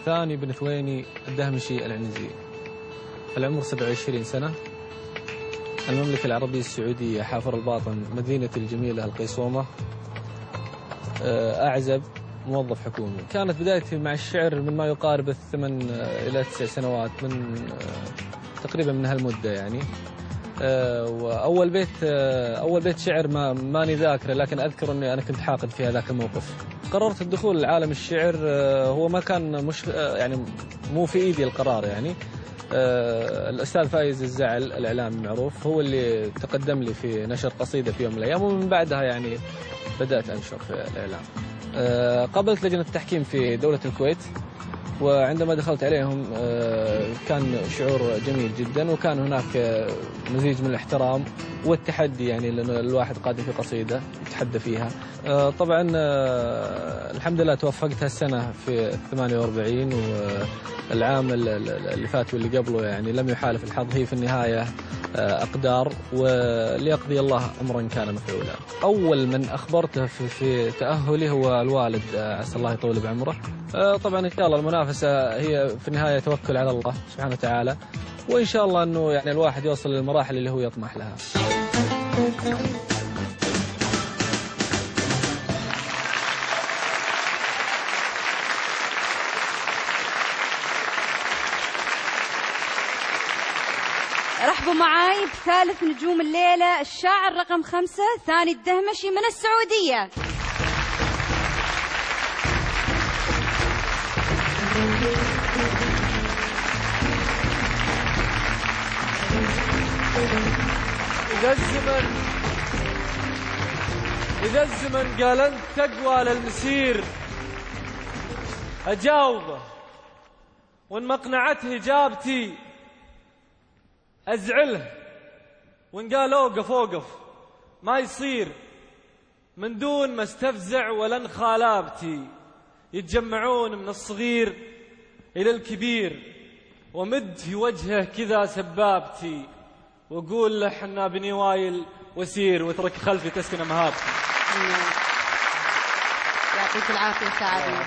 ثاني بن ثويني الدهمشي العنزي، العمر 27 سنة، المملكة العربية السعودية، حافر الباطن، مدينة الجميلة القيصومة، أعزب، موظف حكومي. كانت بدايتي مع الشعر من ما يقارب 8 إلى 9 سنوات، من تقريبا من هالمدة يعني. وأول بيت شعر ماني ذاكره، لكن أذكر أني أنا كنت حاقد في هذاك الموقف. قررت الدخول لعالم الشعر، هو ما كان مش يعني مو في إيدي القرار يعني. الأستاذ فايز الزعل الإعلامي المعروف هو اللي تقدم لي في نشر قصيدة في يوم من الأيام، ومن بعدها يعني بدأت أنشر في الإعلام. قابلت لجنة التحكيم في دولة الكويت، وعندما دخلت عليهم كان شعور جميل جدا، وكان هناك مزيج من الاحترام والتحدي، يعني لأن الواحد قادم في قصيدة يتحدى فيها. طبعا الحمد لله توفقت هالسنة في 48، والعام اللي فات واللي قبله يعني لم يحالف الحظ. هي في النهاية أقدار، وليقضي الله أمرا كان مفعولا. أول من أخبرته في تأهلي هو الوالد، عسى الله يطول بعمره. طبعا إن شاء الله المنافسة هي في النهاية توكل على الله سبحانه وتعالى، وإن شاء الله أنه يعني الواحد يوصل للمراحل اللي هو يطمح لها. رحبوا معاي بثالث نجوم الليلة، الشاعر رقم 5 ثاني الدهمشي من السعودية. إذا الزمن قال أنت تقوى للمسير أجاوبه، وإن ما قنعته إجابتي أزعله، وإن قال أوقف أوقف ما يصير، من دون ما استفزع ولن خالابتي. يتجمعون من الصغير إلى الكبير، ومد في وجهه كذا سبابتي، وقول له حنا بني وايل وسير، واترك خلفي تسكن مهابتي. يعطيك العافية سعادة،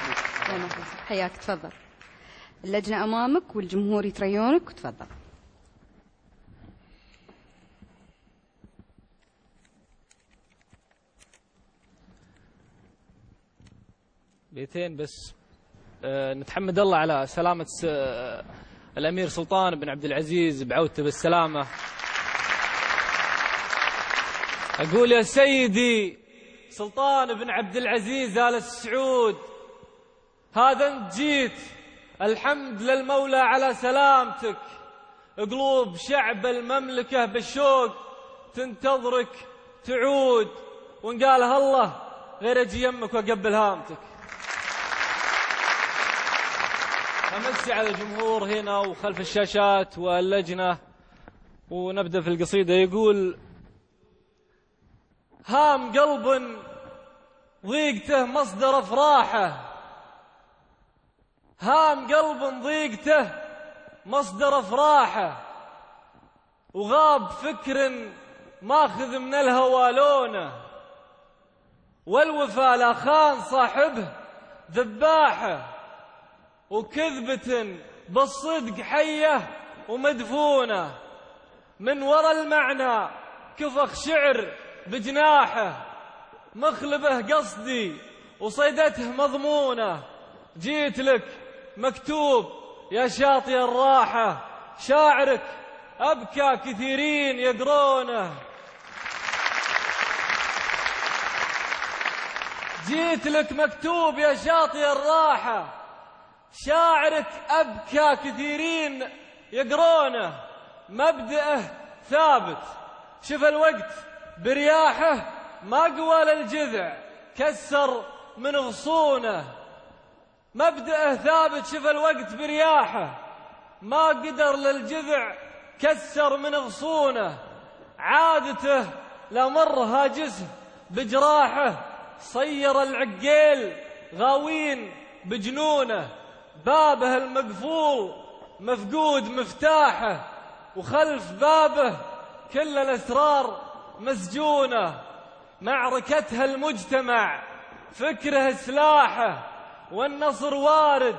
حياك. تفضل، اللجنة أمامك والجمهور يتريونك، وتفضل. بيتين بس. نتحمد الله على سلامة الأمير سلطان بن عبد العزيز بعودته بالسلامة. أقول يا سيدي سلطان بن عبد العزيز آل السعود، هذا انت جيت، الحمد للمولى على سلامتك. قلوب شعب المملكة بالشوق تنتظرك تعود، وإن قالها الله غير أجي يمك وأقبل هامتك. أمسي على الجمهور هنا وخلف الشاشات واللجنة، ونبدأ في القصيدة. يقول: هام قلب ضيقته مصدر أفراحه، هام قلب ضيقته مصدر أفراحه، وغاب فكر ماخذ من الهوى لونه، والوفا لا خان صاحبه ذباحه، وكذبة بالصدق حية ومدفونة، من وراء المعنى كفخ شعر بجناحه، مخلبه قصدي وصيدته مضمونة. جيت لك مكتوب يا شاطئ الراحة، شاعرك أبكى كثيرين يقرونه. جيت لك مكتوب يا شاطئ الراحة، شاعرك أبكى كثيرين يقرونه. مبدأه ثابت شف الوقت برياحه، ما قوى للجذع كسر من غصونه. مبدأه ثابت شف الوقت برياحه، ما قدر للجذع كسر من غصونه. عادته لمر هاجسه بجراحه، صير العقيل غاوين بجنونه. بابه المقفول مفقود مفتاحه، وخلف بابه كل الأسرار مسجونة. معركتها المجتمع فكره سلاحه، والنصر وارد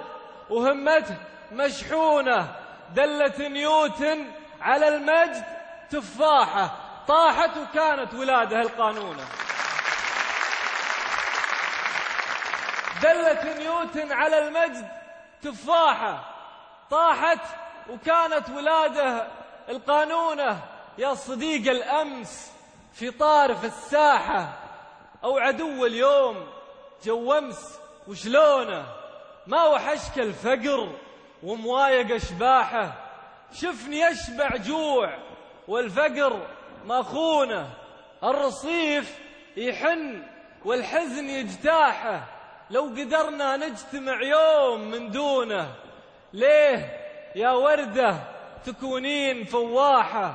وهمته مشحونة. دلت نيوتن على المجد تفاحة طاحت وكانت ولادها القانونة. دلت نيوتن على المجد تفاحة طاحت وكانت ولاده القانونة. يا صديق الأمس في طارف الساحة أو عدو اليوم جو أمس وشلونه. ما وحشك الفقر وموايق أشباحه. شفني أشبع جوع والفقر ما خونه. الرصيف يحن والحزن يجتاحه. لو قدرنا نجتمع يوم من دونه. ليه يا وردة تكونين فواحة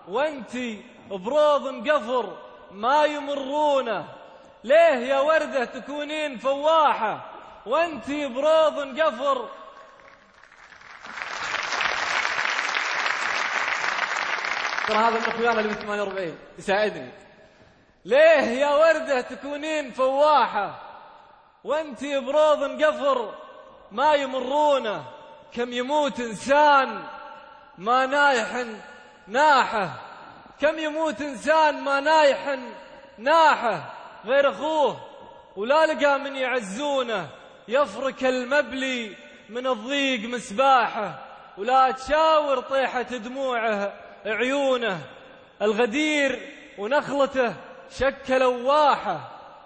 وانتي بروض مقفر ما يمرونه. ليه يا وردة تكونين فواحة وانتي بروض مقفر. ترى هذا من اخويانا اللي ب 48 يساعدني. ليه يا وردة تكونين فواحة وانتي بروض مقفر ما يمرونه. كم يموت إنسان ما نايح ناحه. كم يموت إنسان ما نايح ناحه غير أخوه ولا لقى من يعزونه. يفرك المبلي من الضيق مسباحه ولا تشاور طيحة دموعه عيونه. الغدير ونخلته شكلوا واحة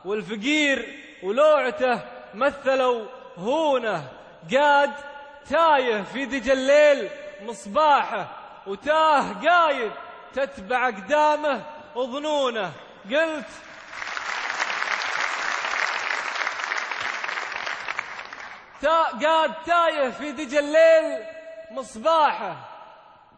والفقير ولوعته مثلوا هونه. قاد تايه في دجى الليل مصباحه وتاه قايد تتبع أقدامه وظنونه. قلت قاد تايه في دجى الليل مصباحه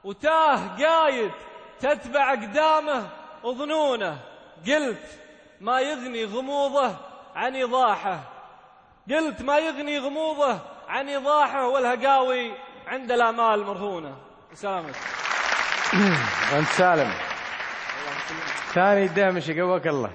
وتاه قايد تتبع أقدامه وظنونه. قلت ما يغني غموضه عن إيضاحه. قلت ما يغني غموضه عن إيضاحه والهقاوي عند الآمال مرهونة. سلامك. وانت سالم. ثاني الدهمشي قواك الله.